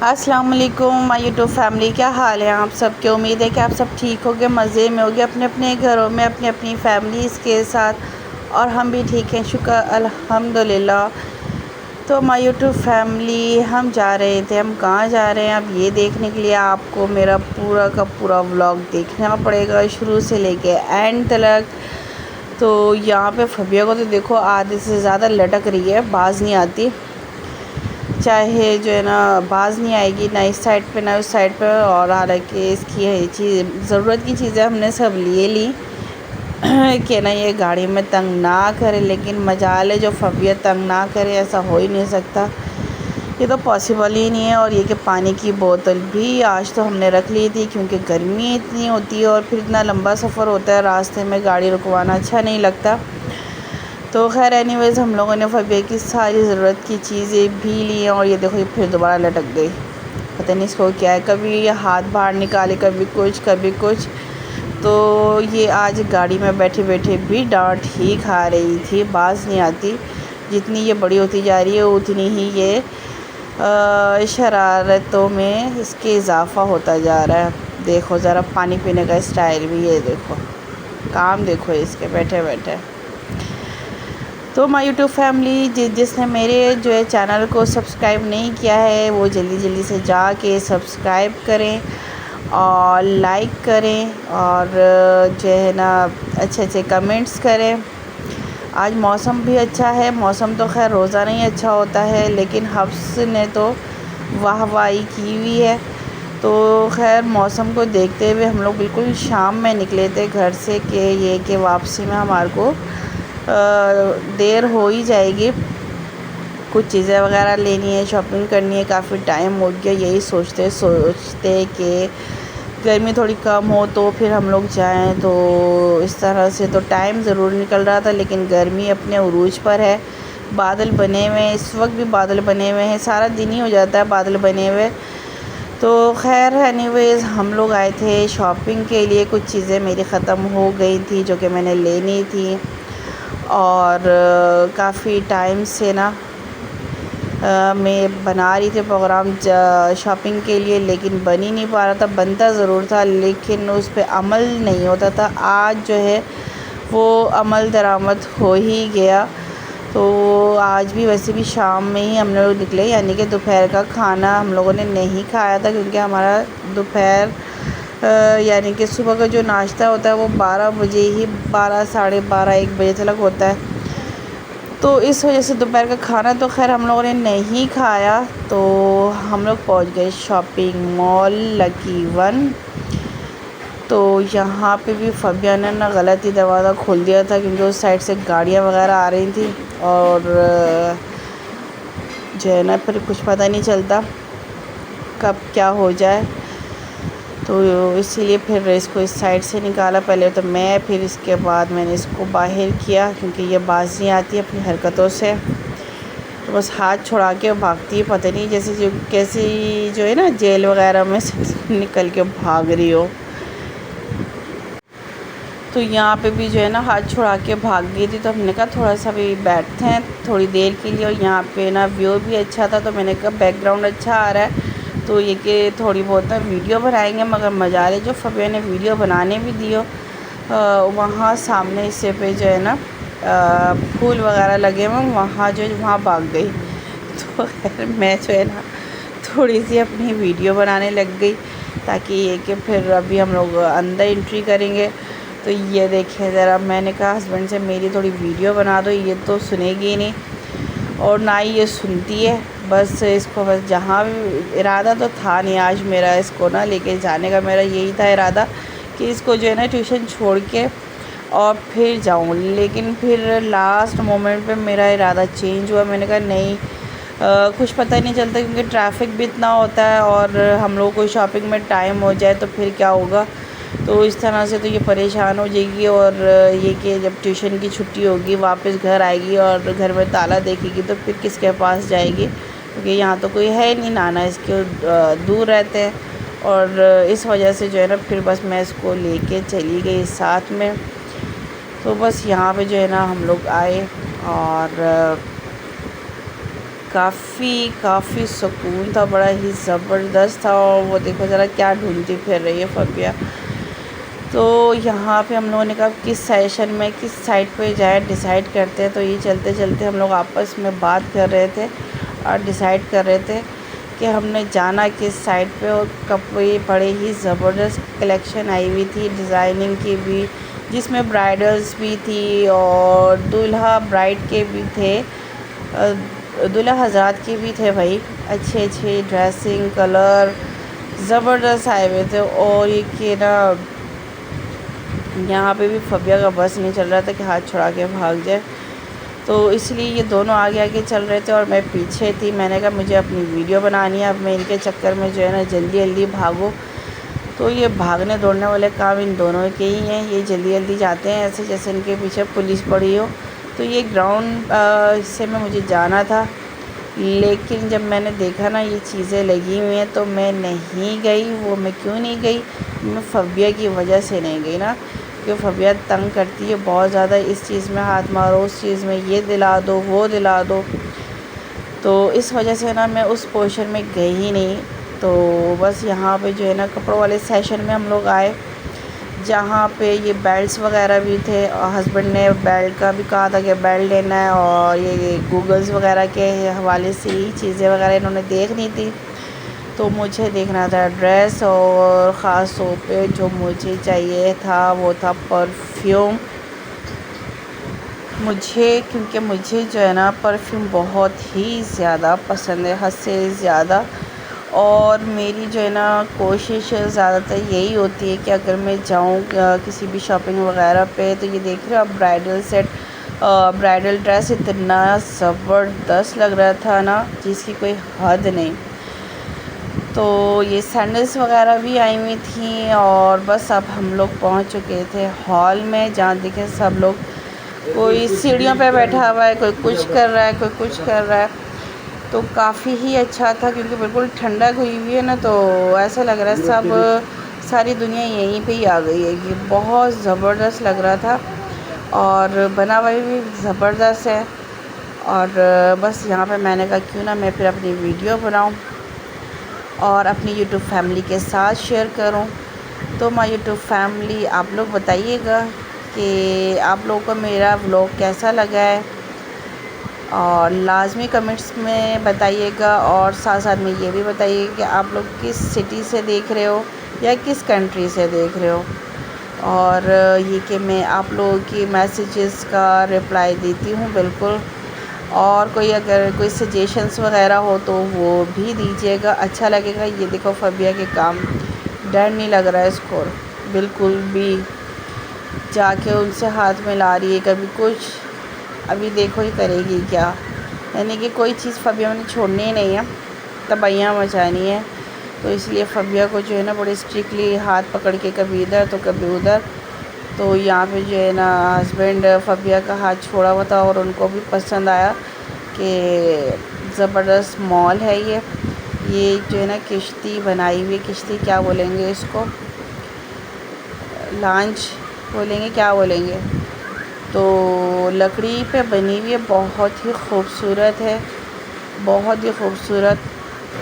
अस्सलाम वालेकुम my YouTube family, क्या हाल है आप सब की। उम्मीद है कि आप सब ठीक होगे, मज़े में होगे अपने अपने घरों में अपनी अपनी फैमिलीज़ के साथ। और हम भी ठीक हैं, शुक्र अल्हम्दुलिल्लाह। तो माय यूट्यूब फैमिली, हम जा रहे थे, हम कहाँ जा रहे हैं अब ये देखने के लिए आपको मेरा पूरा का पूरा व्लॉग देखना पड़ेगा शुरू से लेके एंड तक। तो यहाँ पे फबिया को तो देखो आधे से ज़्यादा लटक रही है, बाज़ नहीं आती। चाहे जो है ना बाज़ नहीं आएगी ना इस साइड पे ना उस साइड पे। और हालांकि इसकी है चीज़ ज़रूरत की चीज़ें हमने सब लिए ली कि ना ये गाड़ी में तंग ना करे, लेकिन मजाल है जो फबिया तंग ना करे, ऐसा हो ही नहीं सकता, ये तो पॉसिबल ही नहीं है। और ये कि पानी की बोतल भी आज तो हमने रख ली थी क्योंकि गर्मी इतनी होती है और फिर इतना लंबा सफ़र होता है, रास्ते में गाड़ी रुकवाना अच्छा नहीं लगता। तो खैर एनीवेज़ हम लोगों ने फबिया की सारी ज़रूरत की चीज़ें भी ली हैं। और ये देखो ये फिर दोबारा लटक गई, पता नहीं इसको क्या है, कभी ये हाथ बाहर निकाले कभी कुछ कभी कुछ। तो ये आज गाड़ी में बैठे बैठे भी डांट ही खा रही थी, बाज़ नहीं आती। जितनी ये बड़ी होती जा रही है उतनी ही ये शरारतों में इसके इजाफ़ा होता जा रहा है। देखो ज़रा पानी पीने का स्टाइल भी, ये देखो काम देखो इसके बैठे बैठे। तो माय यूट्यूब फैमिली, जिसने मेरे जो है चैनल को सब्सक्राइब नहीं किया है वो जल्दी जल्दी से जाके सब्सक्राइब करें और लाइक करें और जो है ना अच्छे अच्छे कमेंट्स करें। आज मौसम भी अच्छा है, मौसम तो खैर रोज़ाना ही अच्छा होता है, लेकिन हफ्स ने तो वाहवाही की हुई है। तो खैर मौसम को देखते हुए हम लोग बिल्कुल शाम में निकले थे घर से कि ये कि वापसी में हमारे को देर हो ही जाएगी, कुछ चीज़ें वगैरह लेनी है, शॉपिंग करनी है, काफ़ी टाइम हो गया। यही सोचते सोचते कि गर्मी थोड़ी कम हो तो फिर हम लोग जाएं। तो इस तरह से तो टाइम ज़रूर निकल रहा था, लेकिन गर्मी अपने उरूज पर है। बादल बने हुए हैं, इस वक्त भी बादल बने हुए हैं, सारा दिन ही हो जाता है बादल बने हुए। तो खैर एनीवेज़ हम लोग आए थे शॉपिंग के लिए, कुछ चीज़ें मेरी ख़त्म हो गई थी जो कि मैंने लेनी थी। और काफ़ी टाइम से ना मैं बना रही थी प्रोग्राम शॉपिंग के लिए, लेकिन बन ही नहीं पा रहा था। बनता ज़रूर था लेकिन उस पर अमल नहीं होता था। आज जो है वो अमल दरामद हो ही गया। तो आज भी वैसे भी शाम में ही हम लोग निकले, यानी कि दोपहर का खाना हम लोगों ने नहीं खाया था क्योंकि हमारा दोपहर यानी कि सुबह का जो नाश्ता होता है वो 12 बजे ही, 12 साढ़े 12 1 बजे तक होता है। तो इस वजह से दोपहर का खाना तो खैर हम लोगों ने नहीं खाया। तो हम लोग पहुंच गए शॉपिंग मॉल लकी वन। तो यहाँ पे भी फबिया ने ना गलत ही दरवाज़ा खोल दिया था क्योंकि उस साइड से गाड़ियाँ वगैरह आ रही थी और जो है ना फिर कुछ पता नहीं चलता कब क्या हो जाए। तो इसीलिए फिर इसको इस साइड से निकाला पहले तो मैं, फिर इसके बाद मैंने इसको बाहर किया क्योंकि ये बाज नहीं आती अपनी हरकतों से। तो बस हाथ छुड़ा के भागती है, पता नहीं जैसे जो कैसी जो है ना जेल वगैरह में से निकल के भाग रही हो। तो यहाँ पे भी जो है ना हाथ छुड़ा के भाग गई थी। तो हमने कहा थोड़ा सा भी बैठते हैं थोड़ी देर के लिए। और यहाँ पे ना व्यू भी अच्छा था, तो मैंने कहा बैकग्राउंड अच्छा आ रहा है तो ये कि थोड़ी बहुत ना वीडियो बनाएंगे। मगर मजा ले जो फबिया ने वीडियो बनाने भी दियो, वहाँ सामने हिस्से पे जो है ना फूल वगैरह लगे हुए, वहाँ जो वहाँ भाग गई। तो खैर मैं जो है ना थोड़ी सी अपनी वीडियो बनाने लग गई ताकि ये कि फिर अभी हम लोग अंदर एंट्री करेंगे। तो ये देखें ज़रा, मैंने कहा हस्बैंड से मेरी थोड़ी वीडियो बना दो, ये तो सुनेगी ही नहीं और ना ही ये सुनती है। बस इसको बस जहाँ भी इरादा तो था नहीं आज मेरा इसको ना लेके जाने का, मेरा यही था इरादा कि इसको जो है ना ट्यूशन छोड़ के और फिर जाऊँ। लेकिन फिर लास्ट मोमेंट पे मेरा इरादा चेंज हुआ। मैंने कहा नहीं, कुछ पता ही नहीं चलता क्योंकि ट्रैफिक भी इतना होता है और हम लोगों को शॉपिंग में टाइम हो जाए तो फिर क्या होगा। तो इस तरह से तो ये परेशान हो जाएगी और ये कि जब ट्यूशन की छुट्टी होगी वापस घर आएगी और घर में ताला देखेगी तो फिर किसके पास जाएगी क्योंकि यहाँ तो कोई है नहीं, नाना इसके दूर रहते हैं। और इस वजह से जो है ना फिर बस मैं इसको लेके चली गई साथ में। तो बस यहाँ पे जो है ना हम लोग आए और काफ़ी सुकून था, बड़ा ही ज़बरदस्त था। और वो देखो ज़रा क्या ढूंढती फिर रही है फबिया। तो यहाँ पे हम लोगों ने कहा किस सेशन में किस साइड पे जाए डिसाइड करते हैं। तो ये चलते चलते हम लोग आपस में बात कर रहे थे और डिसाइड कर रहे थे कि हमने जाना किस साइड पे। और कपड़े बड़े ही ज़बरदस्त कलेक्शन आई हुई थी डिज़ाइनिंग की भी, जिसमें ब्राइडल्स भी थी और दूल्हा ब्राइड के भी थे, दूल्हा हज़रात के भी थे भाई। अच्छे अच्छे ड्रेसिंग कलर ज़बरदस्त आए हुए थे। और ये कि ना यहाँ पे भी फबिया का बस नहीं चल रहा था कि हाथ छुड़ा के भाग जाए, तो इसलिए ये दोनों आगे आगे चल रहे थे और मैं पीछे थी। मैंने कहा मुझे अपनी वीडियो बनानी है, अब मैं इनके चक्कर में जो है ना जल्दी जल्दी भागूँ। तो ये भागने दौड़ने वाले काम इन दोनों के ही हैं। ये जल्दी जल्दी जाते हैं ऐसे जैसे इनके पीछे पुलिस पड़ी हो। तो ये ग्राउंड हिस्से में मुझे जाना था, लेकिन जब मैंने देखा ना ये चीज़ें लगी हुई हैं तो मैं नहीं गई। वो मैं क्यों नहीं गई, मैं फबिया की वजह से नहीं गई ना, क्योंकि फबिया तंग करती है बहुत ज़्यादा, इस चीज़ में हाथ मारो उस चीज़ में ये दिला दो वो दिला दो। तो इस वजह से ना मैं उस पोर्शन में गई ही नहीं। तो बस यहाँ पे जो है ना कपड़ों वाले सेशन में हम लोग आए, जहाँ पे ये बेल्ट्स वगैरह भी थे। और हस्बैंड ने बेल्ट का भी कहा था कि बेल्ट लेना है, और ये गूगल्स वगैरह के हवाले से ही चीज़ें वगैरह इन्होंने देखनी थी। तो मुझे देखना था ड्रेस, और ख़ास तौर पे जो मुझे चाहिए था वो था परफ्यूम। क्योंकि मुझे जो है ना परफ्यूम बहुत ही ज़्यादा पसंद है, हद से ज़्यादा। और मेरी जो है ना कोशिश ज़्यादातर यही होती है कि अगर मैं जाऊँ किसी भी शॉपिंग वगैरह पे, तो ये देख रहे हो आप ब्राइडल सेट, ब्राइडल ड्रेस इतना ज़बरदस्त लग रहा था ना जिसकी कोई हद नहीं। तो ये सैंडल्स वगैरह भी आई हुई थी। और बस अब हम लोग पहुंच चुके थे हॉल में, जहाँ देखे सब लोग कोई सीढ़ियों पे बैठा हुआ है, कोई कुछ कर रहा है, कोई कुछ कर रहा है। तो काफ़ी ही अच्छा था क्योंकि बिल्कुल ठंडक हुई हुई है ना, तो ऐसा लग रहा है सब सारी दुनिया यहीं पे ही आ गई है। ये बहुत ज़बरदस्त लग रहा था और बना हुआ भी ज़बरदस्त है। और बस यहाँ पे मैंने कहा क्यों ना मैं फिर अपनी वीडियो बनाऊँ और अपनी यूट्यूब फैमिली के साथ शेयर करूं। तो माय यूट्यूब फैमिली, आप लोग बताइएगा कि आप लोगों को मेरा व्लॉग कैसा लगा है, और लाजमी कमेंट्स में बताइएगा। और साथ साथ में ये भी बताइए कि आप लोग किस सिटी से देख रहे हो या किस कंट्री से देख रहे हो। और ये कि मैं आप लोगों की मैसेजेस का रिप्लाई देती हूँ बिल्कुल। और कोई अगर कोई सजेशंस वगैरह हो तो वो भी दीजिएगा, अच्छा लगेगा। ये देखो फबिया के काम, डर नहीं लग रहा है इसको बिल्कुल भी, जाके उनसे हाथ मिला रही है कभी कुछ। अभी देखो ये करेगी क्या, यानी कि कोई चीज़ फबिया ने छोड़नी ही नहीं है, तबाहियाँ मचानी है। तो इसलिए फबिया को जो है ना बड़े स्ट्रिक्टली हाथ पकड़ के कभी इधर तो कभी उधर। तो यहाँ पे जो है ना हस्बैंड फबिया का हाथ छोड़ा हुआ था और उनको भी पसंद आया कि ज़बरदस्त मॉल है ये जो है ना किश्ती बनाई हुई, किश्ती क्या बोलेंगे इसको, लॉन्च बोलेंगे क्या बोलेंगे। तो लकड़ी पे बनी हुई है, बहुत ही खूबसूरत है, बहुत ही खूबसूरत।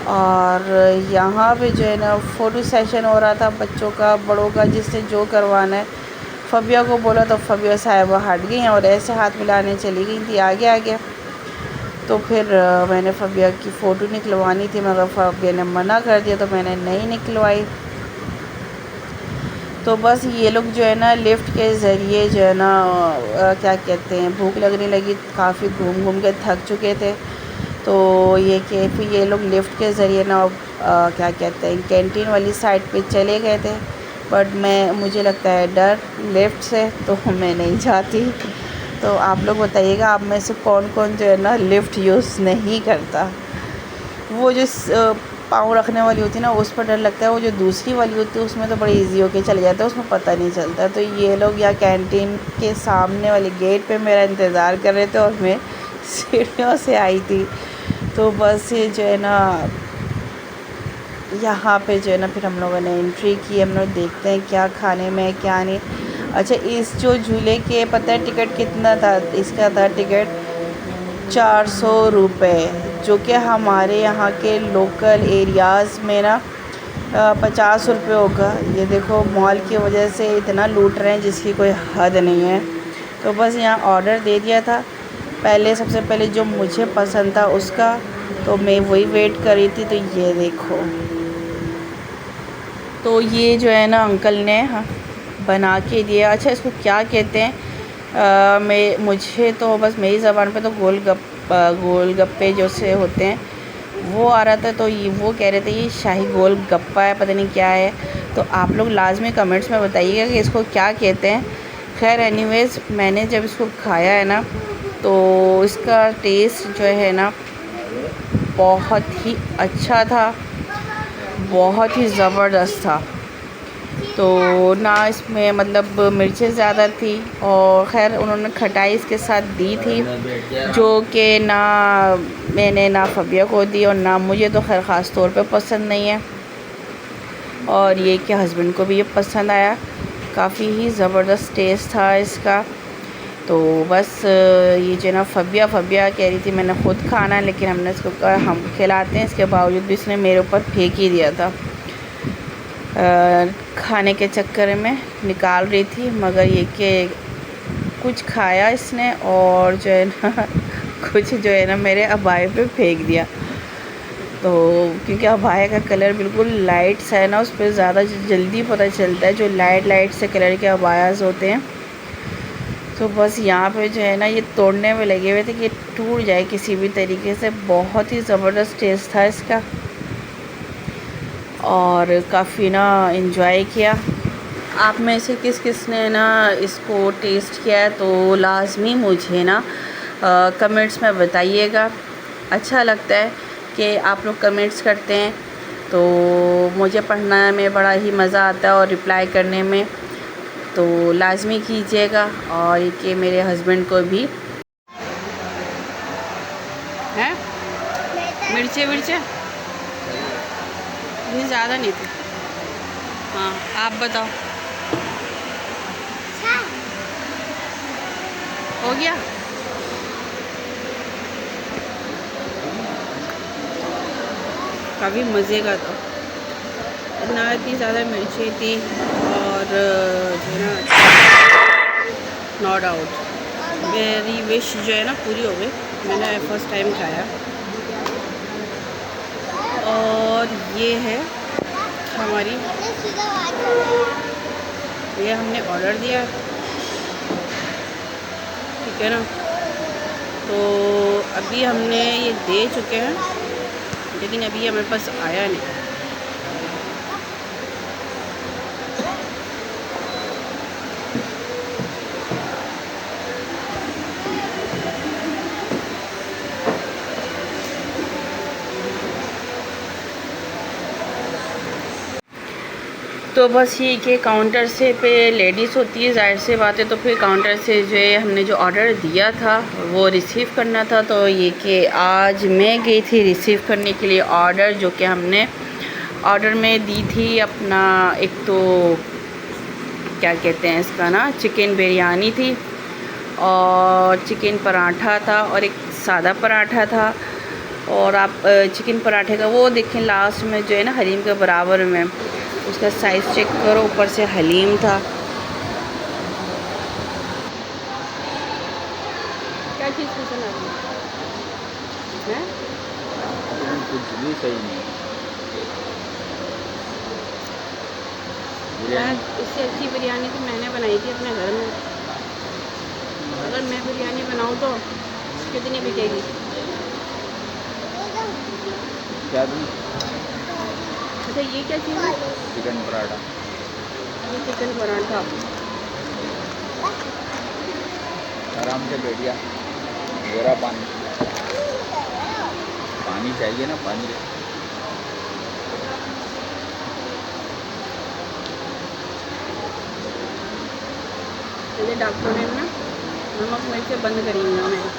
और यहाँ पे जो है ना फ़ोटो सेशन हो रहा था बच्चों का बड़ों का, जिससे जो करवाना है। फबिया को बोला तो फबिया साहिबा हट गई और ऐसे हाथ मिलाने चली गई थी आगे आगे। तो फिर मैंने फबिया की फ़ोटो निकलवानी थी मगर फबिया ने मना कर दिया, तो मैंने नहीं निकलवाई। तो बस ये लोग जो है ना लिफ्ट के ज़रिए जो है ना क्या कहते हैं, भूख लगने लगी, काफ़ी घूम घूम के थक चुके थे। तो ये कि फिर ये लोग लिफ्ट के ज़रिए ना क्या कहते हैं कैंटीन वाली साइड पे चले गए थे। बट मुझे लगता है डर लिफ्ट से, तो मैं नहीं जाती। तो आप लोग बताइएगा आप में से कौन कौन जो है ना लिफ्ट यूज़ नहीं करता। वो जो पाँव रखने वाली होती है ना उस पर डर लगता है, वो जो दूसरी वाली होती है उसमें तो बड़े इजी होके चले जाता है, उसमें पता नहीं चलता। तो ये लोग यहाँ कैंटीन के सामने वाले गेट पे मेरा इंतज़ार कर रहे थे और मैं सीढ़ियों से आई थी। तो बस ये जो है ना यहाँ पे जो है ना फिर हम लोगों ने एंट्री की। हम लोग देखते हैं क्या खाने में क्या नहीं। अच्छा, इस जो झूले के पता है टिकट कितना था? इसका था टिकट 400 रुपये। जो कि हमारे यहाँ के लोकल एरियाज़ में ना 50 रुपये होगा। ये देखो मॉल की वजह से इतना लूट रहे हैं जिसकी कोई हद नहीं है। तो बस यहाँ ऑर्डर दे दिया था। पहले सबसे पहले जो मुझे पसंद था उसका, तो मैं वही वेट कर रही थी। तो ये देखो, तो ये जो है ना अंकल ने बना के दिया। अच्छा, इसको क्या कहते हैं? मुझे तो बस मेरी ज़बान पे तो गोलगप्पे जो से होते हैं वो आ रहा था। तो ये वो कह रहे थे ये शाही गोल गप्पा है, पता नहीं क्या है। तो आप लोग लाजमी कमेंट्स में बताइएगा कि इसको क्या कहते हैं। खैर एनीवेज़, मैंने जब इसको खाया है ना तो इसका टेस्ट जो है ना बहुत ही अच्छा था, बहुत ही ज़बरदस्त था। तो ना इसमें मतलब मिर्चें ज़्यादा थी, और ख़ैर उन्होंने खटाई इसके साथ दी थी जो कि ना मैंने ना फ़बिया को दी और ना मुझे तो खैर ख़ास तौर पे पसंद नहीं है। और ये कि हस्बैंड को भी ये पसंद आया, काफ़ी ही ज़बरदस्त टेस्ट था इसका। तो बस ये जो ना फ़बिया कह रही थी मैंने ख़ुद खाना है, लेकिन हमने इसको कहा हम खिलाते हैं। इसके बावजूद भी इसने मेरे ऊपर फेंक ही दिया था। खाने के चक्कर में निकाल रही थी, मगर ये कि कुछ खाया इसने और जो है ना कुछ जो है ना मेरे अबाए पे फेंक दिया। तो क्योंकि अबाया का कलर बिल्कुल लाइट सा है ना, उस पर ज़्यादा जल्दी पता चलता है जो लाइट से कलर के अबायास होते हैं। तो बस यहाँ पे जो है ना ये तोड़ने में लगे हुए थे कि टूट जाए किसी भी तरीके से। बहुत ही ज़बरदस्त टेस्ट था इसका और काफ़ी ना इंजॉय किया। आप में से किस ने ना इसको टेस्ट किया है तो लाजमी मुझे ना कमेंट्स में बताइएगा। अच्छा लगता है कि आप लोग कमेंट्स करते हैं, तो मुझे पढ़ना में बड़ा ही मज़ा आता है और रिप्लाई करने में। तो लाजमी कीजिएगा। और ये कि मेरे हस्बैंड को भी हैं मिर्चें इतनी ज़्यादा नहीं थी। हाँ, आप बताओ, हो गया? काफ़ी मज़े का था, ना इतनी ज़्यादा मिर्चें थी और जो है ना नो डाउट मेरी विश जो है ना पूरी हो गई। मैंने फ़र्स्ट टाइम खाया। और ये है हमारी, ये हमने ऑर्डर दिया, ठीक है ना। तो अभी हमने ये दे चुके हैं, लेकिन अभी हमारे पास आया नहीं। तो बस ये कि काउंटर से पे लेडीज़ होती है, ज़ाहिर सी बात है। तो फिर काउंटर से जो है हमने जो ऑर्डर दिया था वो रिसीव करना था। तो ये कि आज मैं गई थी रिसीव करने के लिए ऑर्डर, जो कि हमने ऑर्डर में दी थी अपना एक तो क्या कहते हैं इसका ना चिकन बिरयानी थी और चिकन पराठा था और एक सादा पराठा था। और आप चिकन पराठे का वो देखें लास्ट में जो है ना हलीम के बराबर में, उसका साइज़ चेक करो, ऊपर से हलीम था। क्या चीज़ पसंद आ रही है? कुछ भी सही नहीं। इससे अच्छी बिरयानी तो मैंने बनाई थी अपने घर में। अगर मैं बिरयानी बनाऊँ तो कितनी बिकेगी? क्या भी अच्छा, ये क्या चीज़ है? चिकन पराठा। ये चिकन पराठा। आराम से बैठ गया, गोरा पानी चाहिए ना, पानी। मुझे डॉक्टर ने ना नमक मिर्चें बंद करी ना मेरी।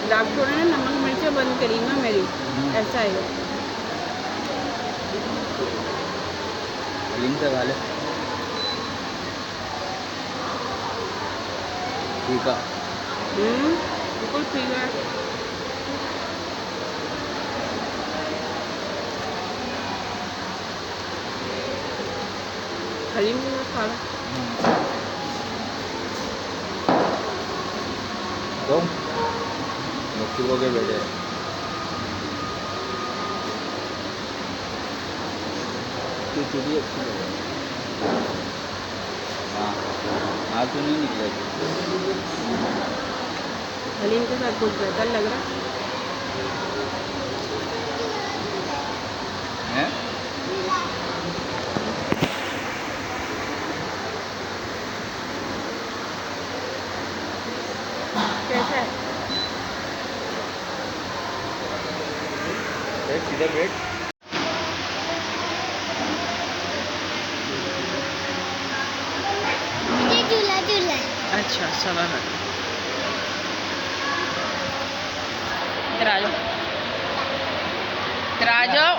डॉक्टर ने नमक मिर्चें बंद करी ना मेरी, ऐसा है। हलीम से खा ले, ठीक है। बिल्कुल ठीक है। हलीम के साथ खा रहा। तो बच्चों को के बैठे खिचड़ी अच्छी लगे। हाँ हाँ तो नहीं निकलेगी। हलीम के साथ कुछ बेहतर लग रहा हैं? कैसा है? सीधा ब्रेड अच्छा सवा है। इधर आ जाओ, इधर आ जाओ।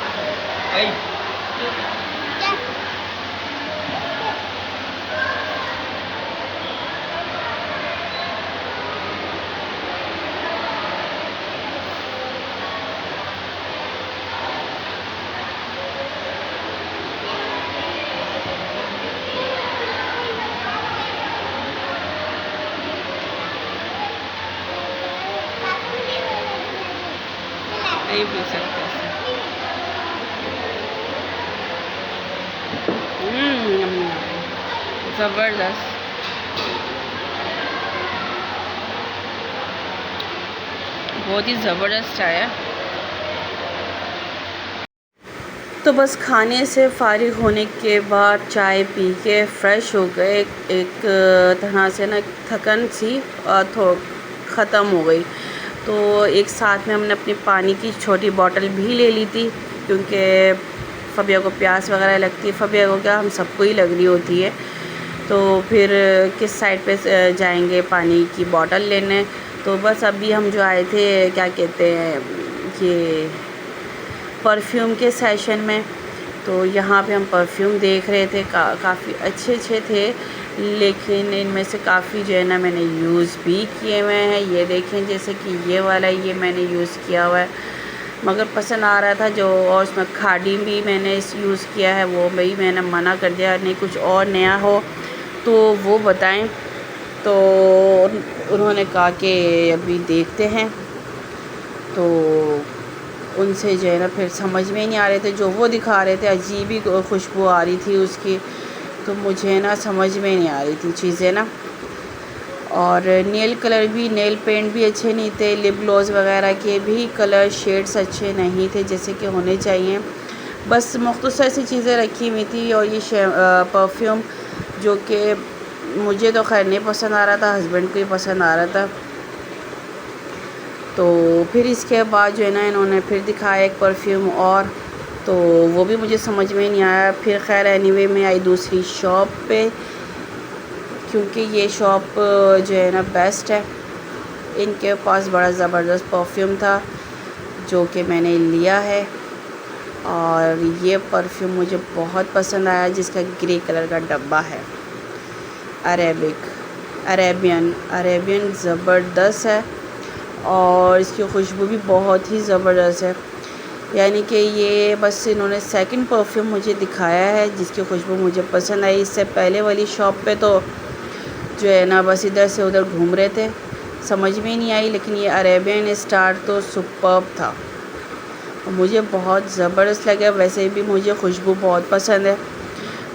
नहीं पी सकते ज़बरदस्त। बहुत ही ज़बरदस्त आया। तो बस खाने से फ़ारिग होने के बाद चाय पी के फ़्रेश हो गए। एक तरह से ना थकन सी ख़त्म हो गई। तो एक साथ में हमने अपनी पानी की छोटी बॉटल भी ले ली थी, क्योंकि फ़बिया को प्यास वगैरह लगती है। फ़बिया को क्या, हम सबको ही लग रही होती है। तो फिर किस साइड पे जाएंगे पानी की बॉटल लेने। तो बस अभी हम जो आए थे, क्या कहते हैं, ये परफ्यूम के सेशन में। तो यहाँ पे हम परफ्यूम देख रहे थे। काफ़ी अच्छे थे, लेकिन इनमें से काफ़ी जो है ना मैंने यूज़ भी किए हुए हैं। ये देखें, जैसे कि ये वाला, ये मैंने यूज़ किया हुआ है, मगर पसंद आ रहा था जो। और उसमें खाड़ी भी मैंने यूज़ किया है, वो भाई मैंने मना कर दिया, नहीं कुछ और नया हो तो वो बताएं। तो उन्होंने कहा कि अभी देखते हैं। तो उनसे जो है ना फिर समझ में नहीं आ रहे थे, जो वो दिखा रहे थे अजीब ही खुशबू आ रही थी उसकी। तो मुझे ना समझ में नहीं आ रही थी चीज़ें ना। और नेल कलर भी, नेल पेंट भी अच्छे नहीं थे। लिप ग्लॉस वगैरह के भी कलर शेड्स अच्छे नहीं थे जैसे कि होने चाहिए। बस मुख्तसर सी चीज़ें रखी हुई थी। और ये परफ्यूम जो कि मुझे तो खैर नहीं पसंद आ रहा था, हस्बैंड को ही पसंद आ रहा था। तो फिर इसके बाद जो है ना इन्होंने फिर दिखाया एक परफ्यूम और, तो वो भी मुझे समझ में नहीं आया। फिर खैर एनीवे मैं आई दूसरी शॉप पे, क्योंकि ये शॉप जो है ना बेस्ट है। इनके पास बड़ा ज़बरदस्त परफ्यूम था जो कि मैंने लिया है। और ये परफ्यूम मुझे बहुत पसंद आया, जिसका ग्रे कलर का डब्बा है। अरेबियन ज़बरदस्त है और इसकी खुशबू भी बहुत ही ज़बरदस्त है। यानी कि ये बस इन्होंने सेकंड परफ्यूम मुझे दिखाया है जिसकी खुशबू मुझे पसंद आई। इससे पहले वाली शॉप पे तो जो है ना बस इधर से उधर घूम रहे थे, समझ में नहीं आई। लेकिन ये अरेबियन स्टार तो सुपर्ब था, मुझे बहुत ज़बरदस्त लगा। वैसे भी मुझे खुशबू बहुत पसंद है।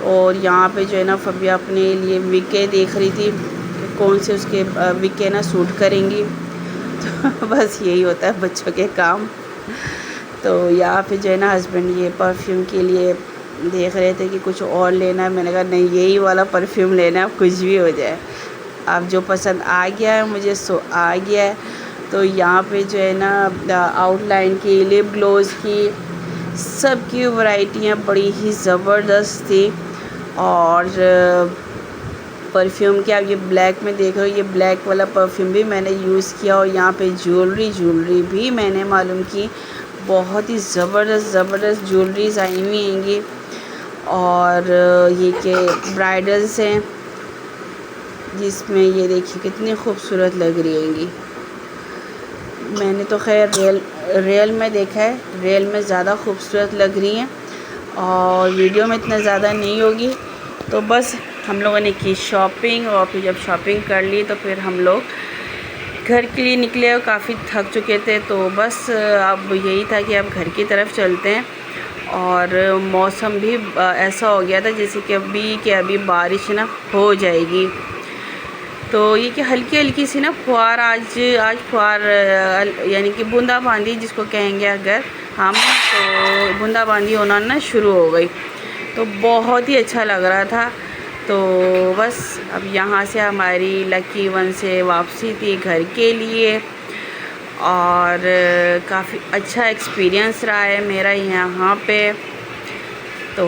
और यहाँ पे जो है ना फ़बिया अपने लिए विकें देख रही थी कि कौन से उसके विकें ना सूट करेंगी। तो बस यही होता है बच्चों के काम। तो यहाँ पे जो है ना हस्बैंड ये परफ्यूम के लिए देख रहे थे कि कुछ और लेना है। मैंने कहा नहीं, यही वाला परफ्यूम लेना है, कुछ भी हो जाए। अब जो पसंद आ गया है मुझे, सो आ गया है। तो यहाँ पे जो है ना आउटलाइन की, लिप ग्लोस की, सब की वैरायटियाँ बड़ी ही ज़बरदस्त थी। और परफ्यूम के आप ये ब्लैक में देख रहे हो, ये ब्लैक वाला परफ्यूम भी मैंने यूज़ किया। और यहाँ पे ज्वेलरी भी मैंने मालूम की, बहुत ही ज़बरदस्त ज्वेलरीज आई हुई हैंगी। और ये के ब्राइडल्स हैं, जिसमें ये देखिए कितनी खूबसूरत लग रही हैंगी। मैंने तो खैर रियल में देखा है, रियल में ज़्यादा खूबसूरत लग रही हैं और वीडियो में इतना ज़्यादा नहीं होगी। तो बस हम लोगों ने की शॉपिंग, और फिर जब शॉपिंग कर ली तो फिर हम लोग घर के लिए निकले और काफ़ी थक चुके थे। तो बस अब यही था कि अब घर की तरफ चलते हैं। और मौसम भी ऐसा हो गया था जैसे कि अभी बारिश ना हो जाएगी। तो ये कि हल्की हल्की सी ना फुहार आज फुहार यानी कि बूंदाबांदी जिसको कहेंगे अगर हम, तो बूंदाबांदी होना ना शुरू हो गई। तो बहुत ही अच्छा लग रहा था। तो बस अब यहाँ से हमारी लकी वन से वापसी थी घर के लिए, और काफ़ी अच्छा एक्सपीरियंस रहा है मेरा यहाँ पे। तो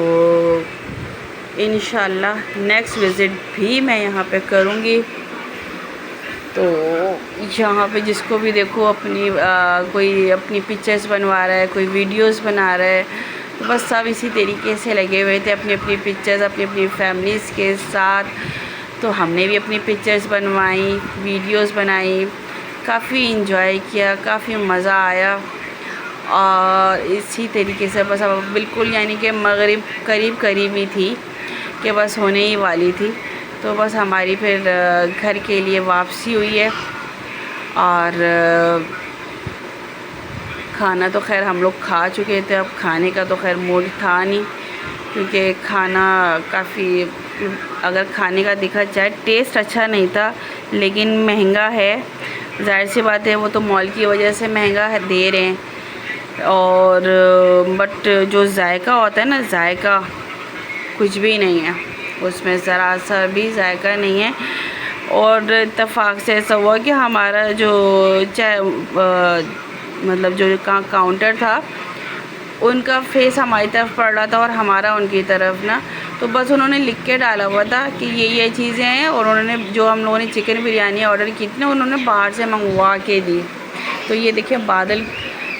इंशाल्लाह नेक्स्ट विज़िट भी मैं यहाँ पे करूँगी। तो यहाँ पे जिसको भी देखो अपनी कोई अपनी पिक्चर्स बनवा रहा है, कोई वीडियोस बना रहा है, तो बस सब इसी तरीके से लगे हुए थे अपनी अपनी पिक्चर्स अपनी अपनी फैमिलीज़ के साथ। तो हमने भी अपनी पिक्चर्स बनवाई, वीडियोस बनाई, काफ़ी इंजॉय किया, काफ़ी मज़ा आया। और इसी तरीके से बस अब बिल्कुल यानी कि मगरिब करीब ही थी कि बस होने ही वाली थी। तो बस हमारी फिर घर के लिए वापसी हुई है। और खाना तो खैर हम लोग खा चुके थे, अब खाने का तो खैर मूड था नहीं, क्योंकि खाना काफ़ी, अगर खाने का देखा जाए टेस्ट अच्छा नहीं था, लेकिन महंगा है, ज़ाहिर सी बात है, वो तो मॉल की वजह से महंगा है दे रहे हैं। और बट जो जायका होता है ना, जायका कुछ भी नहीं है उसमें, ज़रा सा भी जायका नहीं है। और इत्तेफाक से ऐसा हुआ कि हमारा जो चाय मतलब जो काउंटर था, उनका फेस हमारी तरफ पड़ रहा था और हमारा उनकी तरफ ना। तो बस उन्होंने लिख के डाला हुआ था कि ये चीज़ें हैं, और उन्होंने जो हम लोगों ने चिकन बिरयानी ऑर्डर की थी ना, उन्होंने बाहर से मंगवा के दी। तो ये देखिए बादल,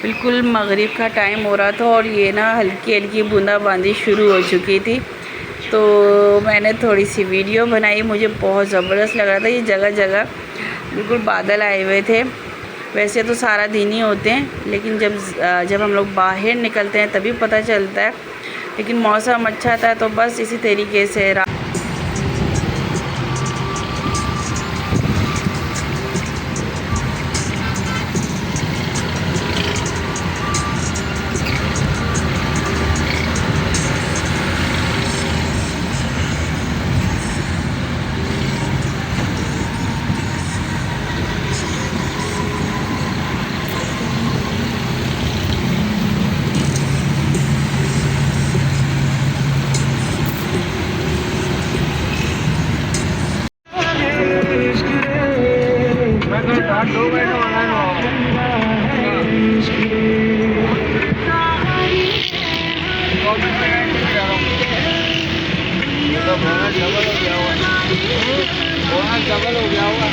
बिल्कुल मगरिब का टाइम हो रहा था और ये ना हल्की हल्की बूंदाबांदी शुरू हो चुकी थी। तो मैंने थोड़ी सी वीडियो बनाई, मुझे बहुत ज़बरदस्त लग रहा था। ये जगह जगह बिल्कुल बादल आए हुए थे। वैसे तो सारा दिन ही होते हैं, लेकिन जब हम लोग बाहर निकलते हैं तभी पता चलता है। लेकिन मौसम अच्छा था, तो बस इसी तरीके से डबल हो गया होगा।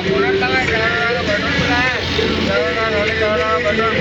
बोनट लगा है, बटन खुला है, बटन